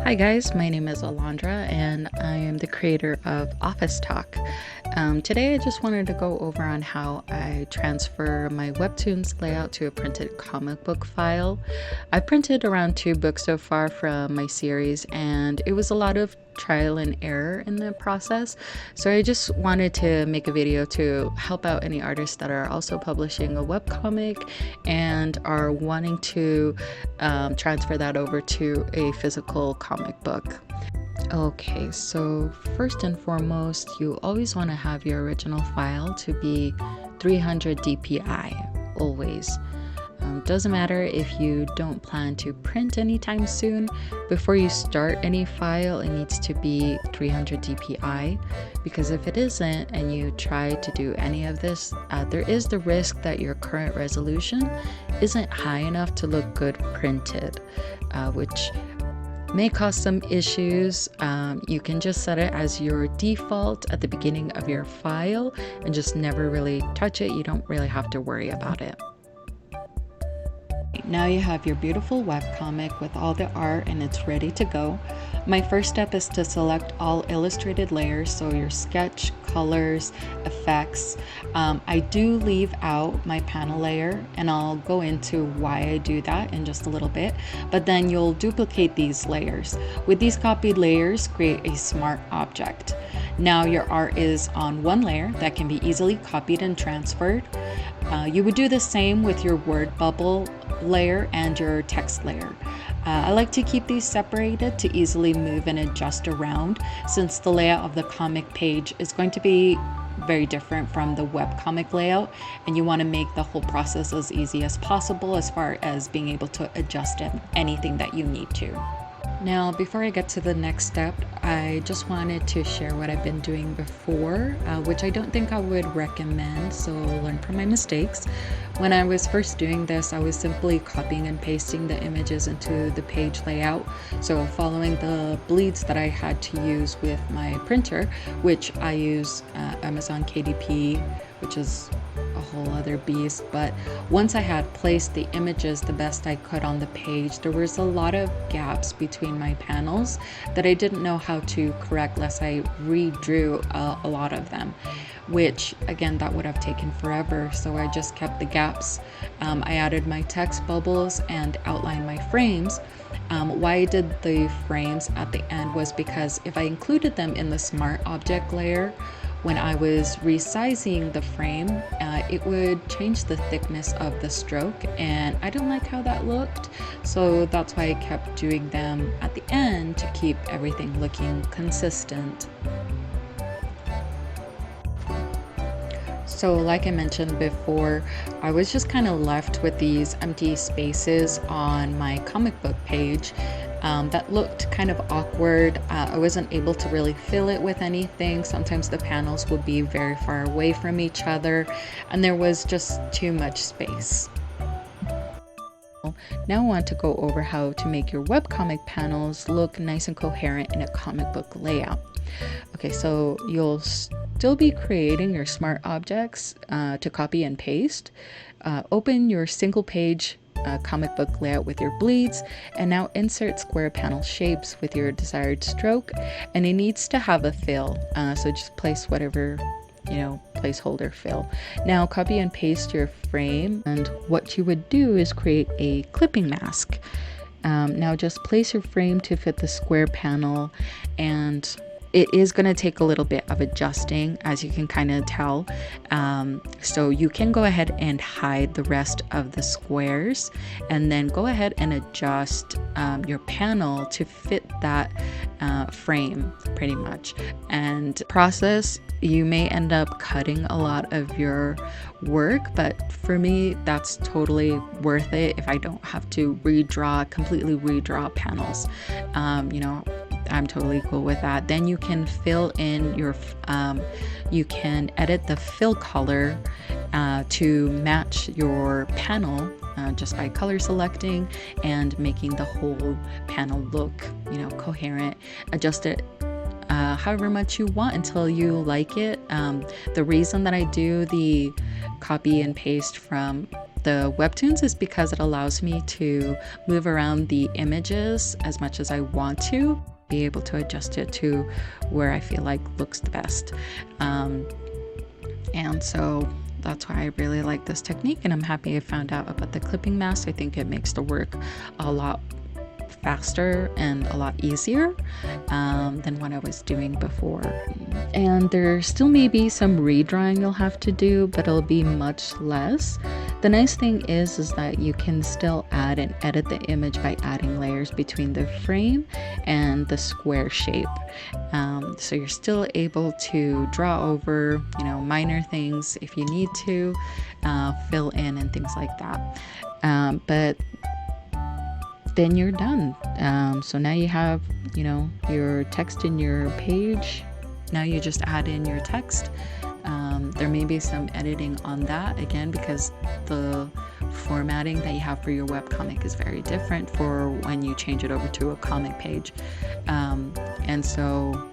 Hi guys, my name is Alondra and I am the creator of Office Talk. Today I just wanted to go over on how I transfer my webtoons layout to a printed comic book file. I've printed around 2 books so far from my series and it was a lot of trial and error in the process. So I just wanted to make a video to help out any artists that are also publishing a webcomic and are wanting to transfer that over to a physical comic book. Okay, so first and foremost, you always want to have your original file to be 300 dpi, always. Doesn't matter if you don't plan to print anytime soon. Before you start any file, it needs to be 300 dpi, because if it isn't and you try to do any of this, there is the risk that your current resolution isn't high enough to look good printed, which may cause some issues. You can just set it as your default at the beginning of your file and just never really touch it. You don't really have to worry about it. Now you have your beautiful webcomic with all the art and it's ready to go. My first step is to select all illustrated layers, so your sketch, colors, effects. I do leave out my panel layer and I'll go into why I do that in just a little bit, but then you'll duplicate these layers. With these copied layers, create a smart object. Now your art is on one layer that can be easily copied and transferred. You would do the same with your word bubble layer and your text layer. I like to keep these separated to easily move and adjust around, since the layout of the comic page is going to be very different from the webcomic layout, and you want to make the whole process as easy as possible as far as being able to adjust anything that you need to. Now, before I get to the next step, I just wanted to share what I've been doing before, which I don't think I would recommend, so learn from my mistakes. When I was first doing this, I was simply copying and pasting the images into the page layout. So following the bleeds that I had to use with my printer, which I use Amazon KDP, which is a whole other beast. But once I had placed the images the best I could on the page, there was a lot of gaps between my panels that I didn't know how to correct unless I redrew a lot of them, which again, that would have taken forever. So I just kept the gaps. I added my text bubbles and outlined my frames. Why I did the frames at the end was because if I included them in the smart object layer, when I was resizing the frame, it would change the thickness of the stroke, and I didn't like how that looked. So that's why I kept doing them at the end to keep everything looking consistent. So like I mentioned before, I was just kind of left with these empty spaces on my comic book page that looked kind of awkward. I wasn't able to really fill it with anything. Sometimes the panels would be very far away from each other and there was just too much space. Now I want to go over how to make your webcomic panels look nice and coherent in a comic book layout. Okay, so you'll still be creating your smart objects to copy and paste. Open your single page comic book layout with your bleeds, and now insert square panel shapes with your desired stroke, and it needs to have a fill, so just place whatever placeholder fill. Now copy and paste your frame, and what you would do is create a clipping mask. Now just place your frame to fit the square panel, and it is going to take a little bit of adjusting, as you can kind of tell. So you can go ahead and hide the rest of the squares and then go ahead and adjust your panel to fit that frame pretty much. And process, you may end up cutting a lot of your work, but for me that's totally worth it if I don't have to completely redraw panels. I'm totally cool with that. Then you can fill in your, you can edit the fill color to match your panel just by color selecting and making the whole panel look, coherent. Adjust it however much you want until you like it. The reason that I do the copy and paste from the webtoons is because it allows me to move around the images as much as I want to, be able to adjust it to where I feel like looks the best. And so that's why I really like this technique, and I'm happy I found out about the clipping mask. I think it makes the work a lot faster and a lot easier than what I was doing before. And there still may be some redrawing you'll have to do, but it'll be much less. The nice thing is that you can still add and edit the image by adding layers between the frame and the square shape. So you're still able to draw over, minor things if you need to, fill in and things like that. But then you're done. So now you have, your text in your page. Now you just add in your text. There may be some editing on that, again, because the formatting that you have for your webcomic is very different for when you change it over to a comic page. And so,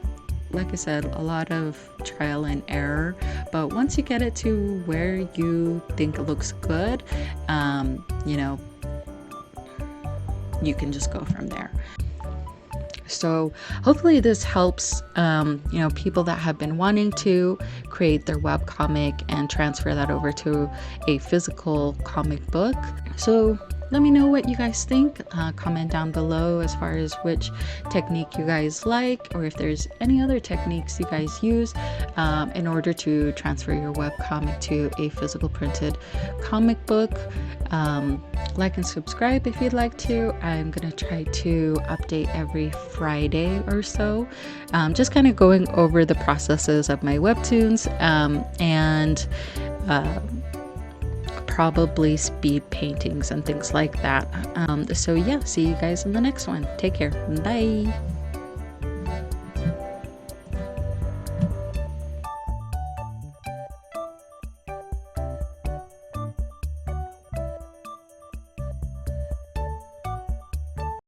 like I said, a lot of trial and error, but once you get it to where you think it looks good, you can just go from there. So hopefully this helps, people that have been wanting to create their webcomic and transfer that over to a physical comic book. So let me know what you guys think. Comment down below as far as which technique you guys like, or if there's any other techniques you guys use in order to transfer your webcomic to a physical printed comic book. Like and subscribe if you'd like to. I'm gonna try to update every Friday or so, just kind of going over the processes of my webtoons and probably speed paintings and things like that. So yeah, see you guys in the next one. Take care. Bye.